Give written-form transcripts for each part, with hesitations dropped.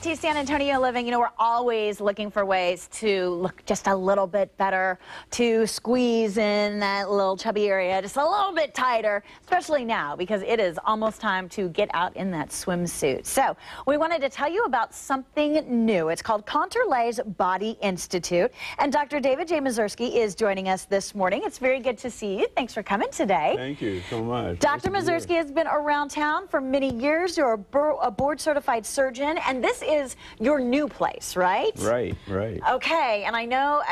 to San Antonio Living. You know, we're always looking for ways to look just a little bit better, to squeeze in that little chubby area just a little bit tighter, especially now because it is almost time to get out in that swimsuit. So we wanted to tell you about something new. It's called ContourLase Body Institute, and Dr. David J. Mazursky is joining us this morning. It's very good to see you. Thanks for coming today. Thank you so much. Dr. Mazursky has been around town for many years. You're a board-certified surgeon, and this is your new place, right? Right. Okay, and I know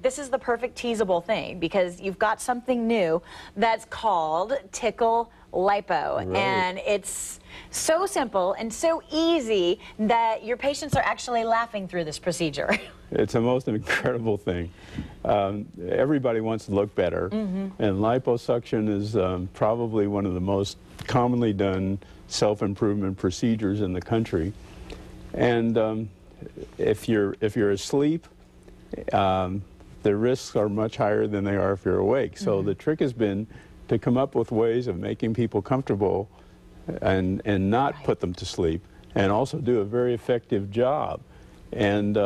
this is the perfect teasable thing because you've got something new that's called Tickle Lipo, right. And it's so simple and so easy that your patients are actually laughing through this procedure. It's the most incredible thing. Everybody wants to look better, and liposuction is probably one of the most commonly done self-improvement procedures in the country. And if you're asleep, the risks are much higher than they are if you're awake. So the trick has been to come up with ways of making people comfortable and not put them to sleep, and also do a very effective job and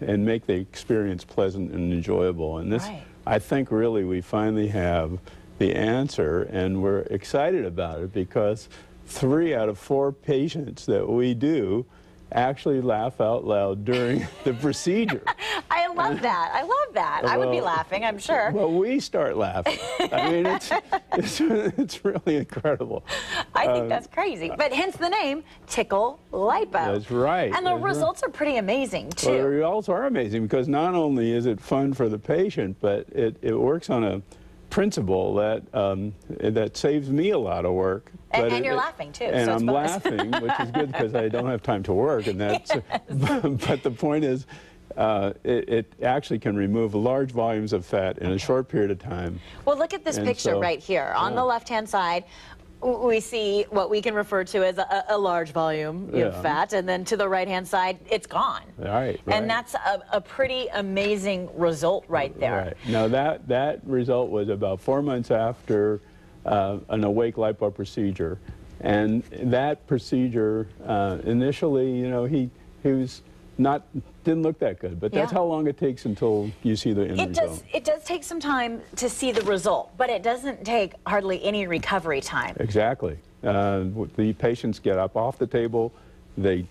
make the experience pleasant and enjoyable. And this, I think, really we finally have the answer, and we're excited about it because 3 out of 4 patients that we do actually laugh out loud during the procedure. I love that. I love that. I would be laughing, I'm sure. Well, we start laughing. I mean, it's really incredible. I think that's crazy. But hence the name, Tickle Lipo. That's right. And the results are pretty amazing, too. Well, the results are amazing because not only is it fun for the patient, but it works on a principle that saves me a lot of work. And you're laughing too. And so it's I'm bonus. laughing, which is good because I don't have time to work. And that's. But the point is, it actually can remove large volumes of fat in a short period of time. Well, look at this picture right here. On the left-hand side, we see what we can refer to as a large volume of fat, and then to the right-hand side, it's gone. Right. And that's a pretty amazing result right there. Right. Now, that result was about 4 months after an awake lipo procedure. And that procedure, initially, you know, he didn't look that good, but that's how long it takes until you see the end result. It does take some time to see the result, but it doesn't take hardly any recovery time. Exactly. The patients get up off the table, they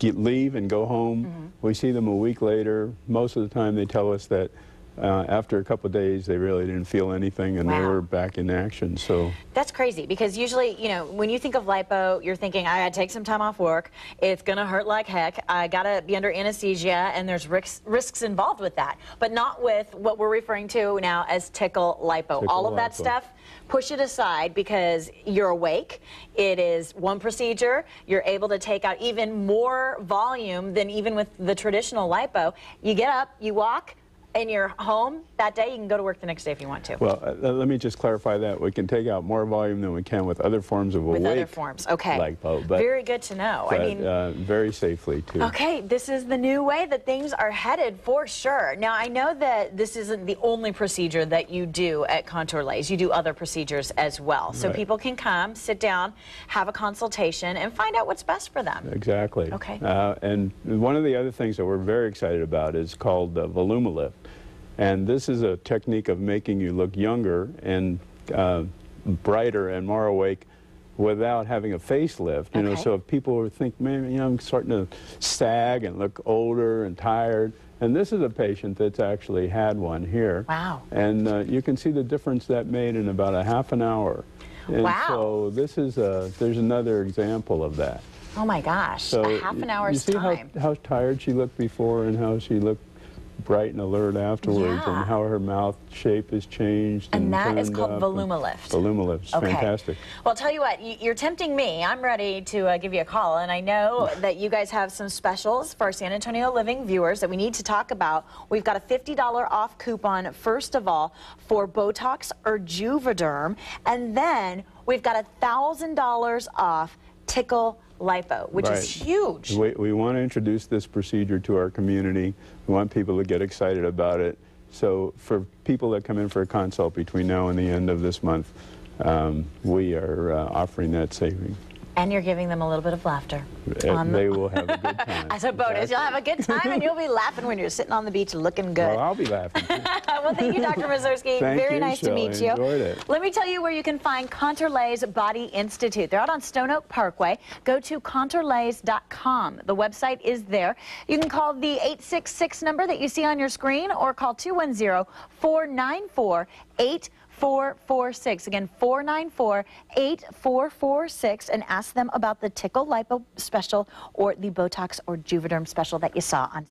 leave and go home. We see them a week later. Most of the time they tell us that after a couple of days, they really didn't feel anything, and they were back in action. So that's crazy because usually, you know, when you think of lipo, you're thinking, I gotta take some time off work. It's gonna hurt like heck. I gotta be under anesthesia, and there's risks involved with that. But not with what we're referring to now as Tickle Lipo. All of that stuff, push it aside because you're awake. It is one procedure. You're able to take out even more volume than even with the traditional lipo. You get up, you walk, and you're home that day. You can go to work the next day if you want to. Well, let me just clarify that. We can take out more volume than we can with other forms of awake. With other forms, okay. Lipo, but, very good to know. But, I mean, very safely, too. Okay, this is the new way that things are headed for sure. Now, I know that this isn't the only procedure that you do at ContourLase. You do other procedures as well. So people can come, sit down, have a consultation, and find out what's best for them. Exactly. Okay. And one of the other things that we're very excited about is called Volumilift. And this is a technique of making you look younger and brighter and more awake without having a facelift. You know, so if people think, man, you know, I'm starting to sag and look older and tired. And this is a patient that's actually had one here. Wow. And you can see the difference that made in about a half an hour. And so this is there's another example of that. Oh my gosh, so a half an hour's time. You see how tired she looked before and how she looked bright and alert afterwards, and how her mouth shape has changed. And that is called Volumilift. Volumilift, fantastic. Well, I'll tell you what, you're tempting me. I'm ready to give you a call, and I know that you guys have some specials for our San Antonio Living viewers that we need to talk about. We've got a $50 off coupon, first of all, for Botox or Juvederm, and then we've got $1,000 off Tickle Lipo, which is huge. We want to introduce this procedure to our community. We want people to get excited about it. So for people that come in for a consult between now and the end of this month, we are offering that saving. And you're giving them a little bit of laughter. They will have a good time. As a bonus, Exactly. you'll have a good time and you'll be laughing when you're sitting on the beach looking good. Well, I'll be laughing too. Well, thank you, Dr. Mazursky. Thank Very you, nice to Shelley. meet you. Enjoyed it. Let me tell you where you can find ContourLase Body Institute. They're out on Stone Oak Parkway. Go to ContourLase.com. The website is there. You can call the 866 number that you see on your screen or call 210-494-8446. Again, 494-8446, and ask them about the Tickle Lipo special or the Botox or Juvederm special that you saw on